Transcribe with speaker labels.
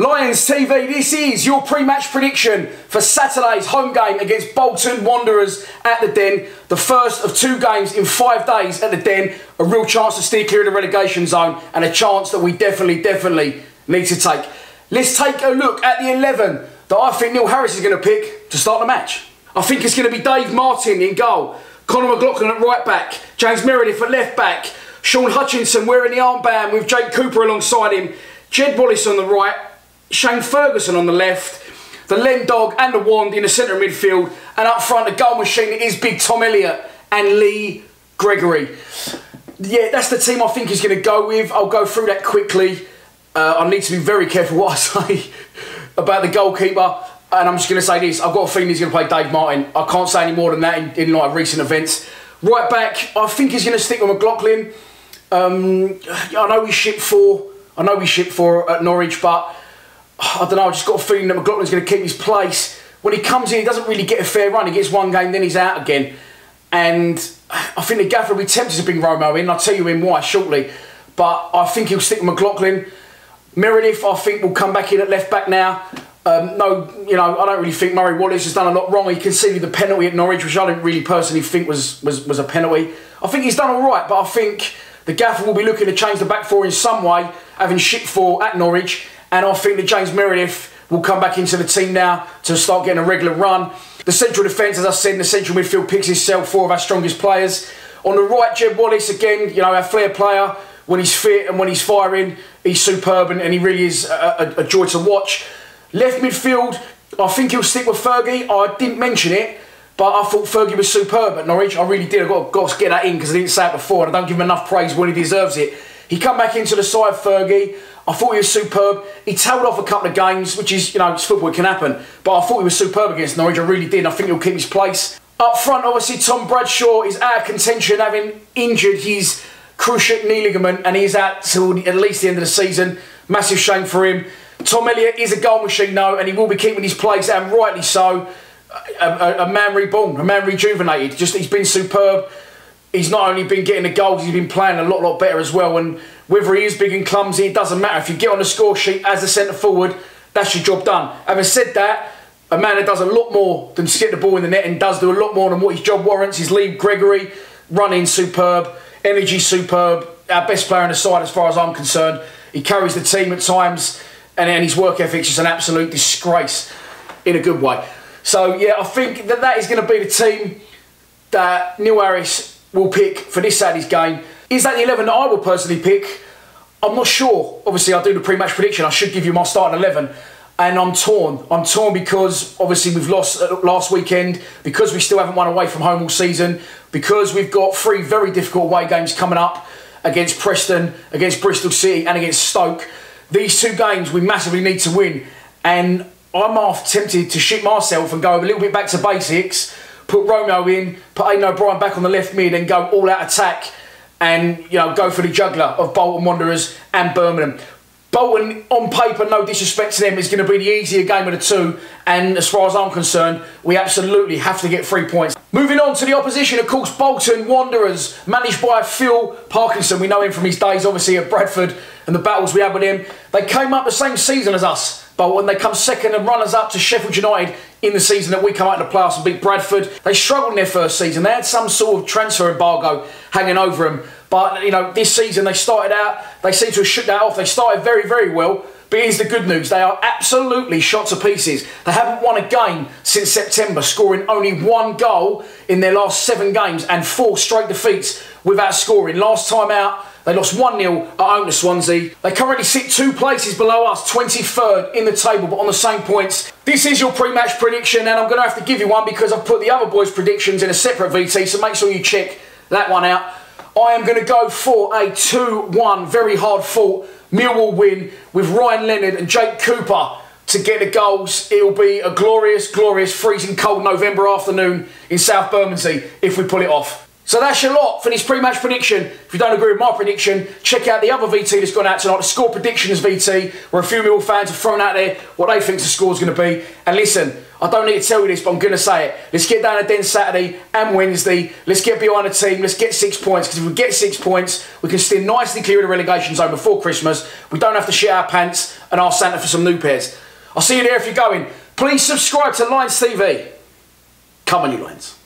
Speaker 1: Lions TV, this is your pre-match prediction for Saturday's home game against Bolton Wanderers at the Den. The first of 2 games in 5 days at the Den. A real chance to steer clear of the relegation zone and a chance that we definitely need to take. Let's take a look at the 11 that I think Neil Harris is going to pick to start the match. I think it's going to be Dave Martin in goal, Conor McLaughlin at right back, James Meredith at left back, Sean Hutchinson wearing the armband with Jake Cooper alongside him, Jed Wallace on the right, Shane Ferguson on the left, the Len Dog and the Wand in the centre of midfield, and up front the goal machine is big Tom Elliott and Lee Gregory. Yeah, that's the team I think he's going to go with. I'll go through that quickly. I need to be very careful what I say about the goalkeeper, and I'm just going to say this. I've got a feeling he's going to play Dave Martin. I can't say any more than that in like recent events. Right back, I think he's going to stick with McLaughlin. I know we shipped 4 at Norwich, but I don't know, I just got a feeling that McLaughlin's going to keep his place. When he comes in, he doesn't really get a fair run. He gets 1 game, then he's out again. And I think the gaffer will be tempted to bring Romo in. I'll tell you in why shortly. But I think he'll stick with McLaughlin. Meredith, I think, will come back in at left back now. I don't really think Murray Wallace has done a lot wrong. He conceded the penalty at Norwich, which I don't really personally think was a penalty. I think he's done all right, but I think the gaffer will be looking to change the back 4 in some way, having shipped 4 at Norwich. And I think that James Meredith will come back into the team now to start getting a regular run. The central defence, as I said, in the central midfield picks itself 4 of our strongest players. On the right, Jed Wallace, again, our flair player. When he's fit and when he's firing, he's superb and he really is a joy to watch. Left midfield, I think he'll stick with Fergie. I didn't mention it, but I thought Fergie was superb at Norwich. I really did. I've got to get that in because I didn't say it before and I don't give him enough praise when he deserves it. He come back into the side, Fergie. I thought he was superb. He tailed off a couple of games, which is, it's football, it can happen. But I thought he was superb against Norwich. I really did. I think he'll keep his place. Up front, obviously, Tom Bradshaw is out of contention, having injured his cruciate knee ligament, and he's out till at least the end of the season. Massive shame for him. Tom Elliott is a goal machine, though, and he will be keeping his place, and rightly so. A man reborn, a man rejuvenated. He's been superb. He's not only been getting the goals, he's been playing a lot better as well. And whether he is big and clumsy, it doesn't matter. If you get on the score sheet as a centre forward, that's your job done. Having said that, a man that does a lot more than just get the ball in the net and does do a lot more than what his job warrants is Lee Gregory. Running superb, energy superb, our best player on the side as far as I'm concerned. He carries the team at times, and his work ethic's just an absolute disgrace in a good way. So yeah, I think that is going to be the team that Neil Harris will pick for this Saturday's game. Is that the 11 that I will personally pick? I'm not sure. Obviously, I'll do the pre-match prediction. I should give you my starting 11. And I'm torn. I'm torn because, obviously, we've lost last weekend, because we still haven't won away from home all season, because we've got 3 very difficult away games coming up against Preston, against Bristol City and against Stoke. These 2 games we massively need to win. And I'm half tempted to shit myself and go a little bit back to basics, put Romeo in, put Aidan O'Brien back on the left mid and go all-out attack and, go for the juggler of Bolton Wanderers and Birmingham. Bolton, on paper, no disrespect to them, is going to be the easier game of the 2. And as far as I'm concerned, we absolutely have to get 3 points. Moving on to the opposition, of course, Bolton Wanderers, managed by Phil Parkinson. We know him from his days, obviously, at Bradford and the battles we had with him. They came up the same season as us, Bolton. They come second and runners up to Sheffield United in the season that we come out in the playoffs and beat Bradford. They struggled in their first season. They had some sort of transfer embargo hanging over them. But, this season they started out, they seem to have shook that off. They started very well. But here's the good news. They are absolutely shot to pieces. They haven't won a game since September, scoring only 1 goal in their last 7 games and 4 straight defeats without scoring. Last time out, they lost 1-0 at home to Swansea. They currently sit 2 places below us, 23rd in the table, but on the same points. This is your pre-match prediction, and I'm going to have to give you one because I've put the other boys' predictions in a separate VT, so make sure you check that one out. I am going to go for a 2-1, very hard-fought Millwall win with Ryan Leonard and Jake Cooper to get the goals. It'll be a glorious freezing cold November afternoon in South Bermondsey if we pull it off. So that's your lot for this pre-match prediction. If you don't agree with my prediction, check out the other VT that's gone out tonight, the Score Predictions VT, where a few Millwall fans have thrown out there what they think the score's going to be. And listen, I don't need to tell you this, but I'm going to say it. Let's get down to Den Saturday and Wednesday. Let's get behind the team. Let's get 6 points, because if we get 6 points, we can steer nicely clear of the relegation zone before Christmas. We don't have to shit our pants and ask Santa for some new pairs. I'll see you there if you're going. Please subscribe to Lions TV. Come on, you Lions.